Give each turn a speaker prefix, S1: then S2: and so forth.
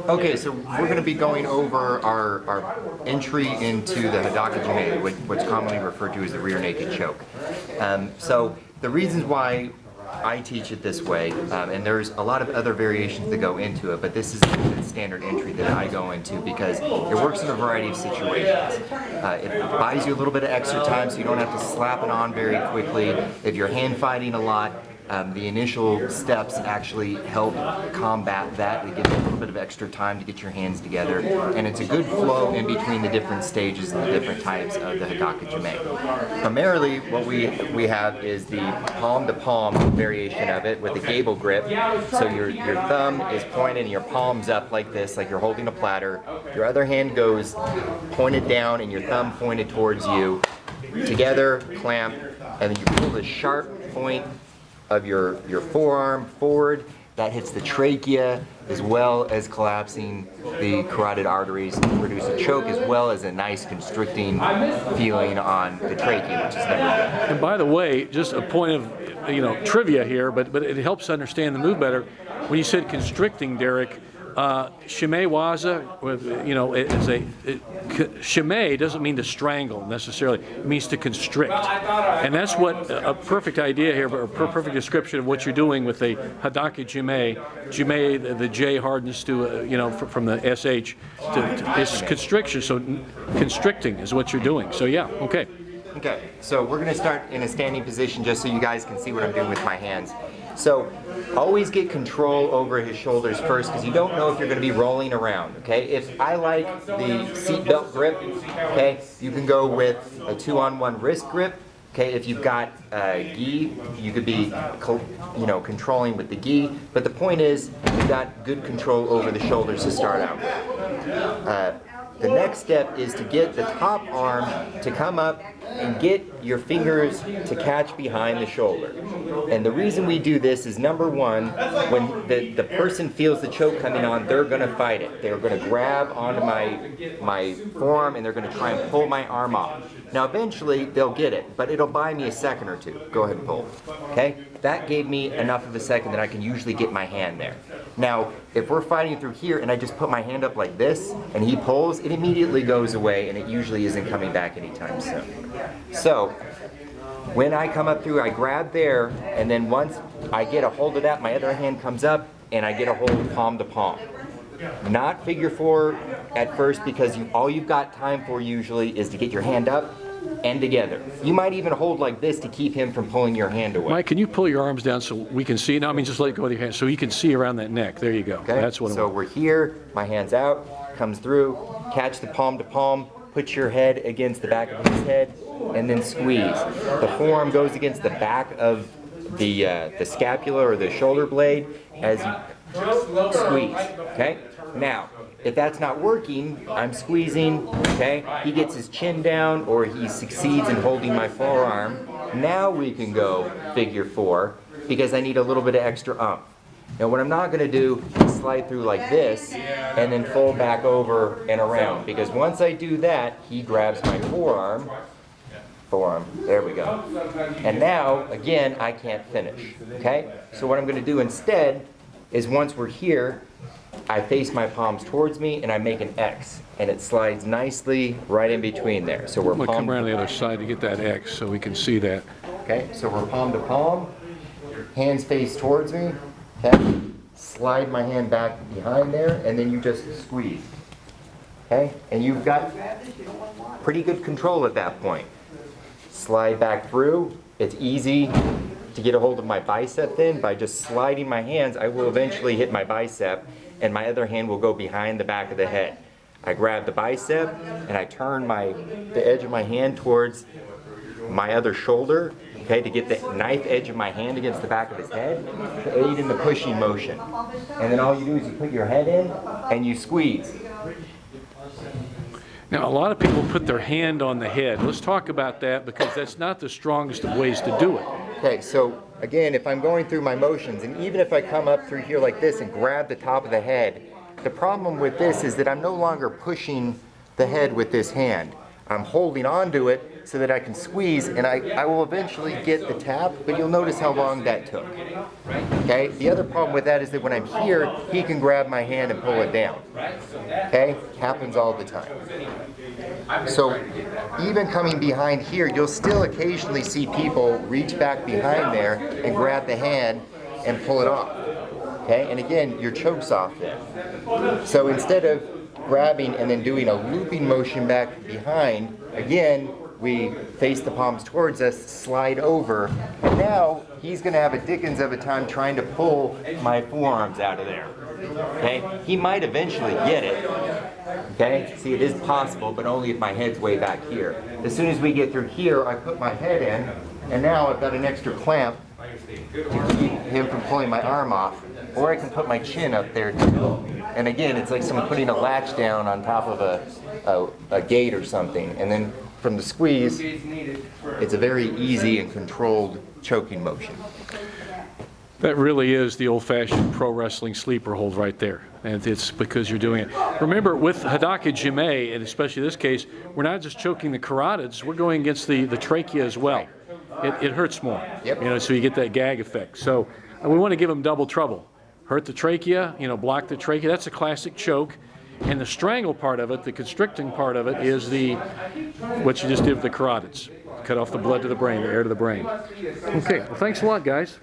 S1: Okay, so we're going to be going over our entry into the Hadaka Jime, what's commonly referred to as the rear naked choke. So the reasons why I teach it this way, and there's a lot of other variations that go into it, but this is the standard entry that I go into because it works in a variety of situations. It buys you a little bit of extra time so you don't have to slap it on very quickly. If you're hand fighting a lot, the initial steps actually help combat that. It gives you a little bit of extra time to get your hands together, and it's a good flow in between the different stages and the different types of the Hadaka Jime. Primarily, what we have is the palm-to-palm variation of it with a gable grip. So your thumb is pointed and your palm's up like this, like you're holding a platter. Your other hand goes pointed down and your thumb pointed towards you. Together, clamp, and then you pull the sharp point of your forearm forward. That hits the trachea as well as collapsing the carotid arteries to produce a choke as well as a nice constricting feeling on the trachea, which is never good.
S2: And by the way, just a point of trivia here, but it helps understand the move better. When you said constricting, Derrick, shimewaza, shime doesn't mean to strangle necessarily. It means to constrict, and that's what a perfect idea here, or a perfect description of what you're doing with a Hadaka Jime. Jime, the J hardens to from the sh it's constriction. So constricting is what you're doing. So yeah, okay.
S1: Okay, so we're going to start in a standing position just so you guys can see what I'm doing with my hands. So always get control over his shoulders first because you don't know if you're going to be rolling around, okay? If I like the seatbelt grip, okay, you can go with a 2-on-1 wrist grip. Okay, if you've got gi, you could be controlling with the gi, but the point is you've got good control over the shoulders to start out with. The next step is to get the top arm to come up and get your fingers to catch behind the shoulder. And the reason we do this is, number one, when the person feels the choke coming on, they're going to fight it. They're going to grab onto my forearm and they're going to try and pull my arm off. Now eventually they'll get it, but it'll buy me a second or two. Go ahead and pull. Okay? That gave me enough of a second that I can usually get my hand there. Now, if we're fighting through here and I just put my hand up like this and he pulls, it immediately goes away and it usually isn't coming back anytime soon. So, when I come up through, I grab there, and then once I get a hold of that, my other hand comes up and I get a hold palm to palm. Not figure four at first because all you've got time for usually is to get your hand up and together. You might even hold like this to keep him from pulling your hand away.
S2: Mike, can you pull your arms down so we can see? No, I mean just let go of your hand so you can see around that neck. There you go.
S1: Okay.
S2: That's what.
S1: So we're here. My hand's out, comes through, catch the palm to palm, put your head against the back of his head, and then squeeze. The forearm goes against the back of the scapula or the shoulder blade as you squeeze. Okay. Now, if that's not working, I'm squeezing, okay? He gets his chin down or he succeeds in holding my forearm. Now we can go figure four because I need a little bit of extra oomph. Now what I'm not going to do is slide through like this and then fold back over and around because once I do that, he grabs my forearm, there we go. And now, again, I can't finish, okay? So what I'm going to do instead is once we're here, I face my palms towards me and I make an X and it slides nicely right in between there. So we're
S2: I'm going to come around the other side to get that X so we can see that.
S1: Okay, so we're palm to palm, hands face towards me, okay? Slide my hand back behind there and then you just squeeze. Okay, and you've got pretty good control at that point. Slide back through, it's easy to get a hold of my bicep then. By just sliding my hands, I will eventually hit my bicep and my other hand will go behind the back of the head. I grab the bicep and I turn the edge of my hand towards my other shoulder, okay, to get the knife edge of my hand against the back of his head to aid in the pushing motion. And then all you do is you put your head in and you squeeze.
S2: Now, a lot of people put their hand on the head. Let's talk about that because that's not the strongest of ways to do it.
S1: Okay, so again, if I'm going through my motions, and even if I come up through here like this and grab the top of the head, the problem with this is that I'm no longer pushing the head with this hand. I'm holding on to it so that I can squeeze, and I will eventually get the tap, but you'll notice how long that took. Okay? The other problem with that is that when I'm here, he can grab my hand and pull it down. Okay? Happens all the time. So even coming behind here, you'll still occasionally see people reach back behind there and grab the hand and pull it off. Okay? And again, your choke's off there. So instead of grabbing and then doing a looping motion back behind, again, we face the palms towards us, slide over, and now he's going to have a dickens of a time trying to pull my forearms out of there. Okay? He might eventually get it. Okay? See, it is possible, but only if my head's way back here. As soon as we get through here, I put my head in, and now I've got an extra clamp to keep him from pulling my arm off. Or I can put my chin up there too. And again, it's like someone putting a latch down on top of a gate or something. And then from the squeeze, it's a very easy and controlled choking motion.
S2: That really is the old-fashioned pro wrestling sleeper hold right there, and it's because you're doing it. Remember, with Hadaka Jime, and especially this case, we're not just choking the carotids, we're going against the trachea as well. It hurts more,
S1: Yep.
S2: you know, so you get that gag effect. So we want to give them double trouble. Hurt the trachea, you know, block the trachea, that's a classic choke. And the strangle part of it, the constricting part of it, is what you just did with the carotids. Cut off the blood to the brain, the air to the brain. Okay, well, thanks a lot, guys.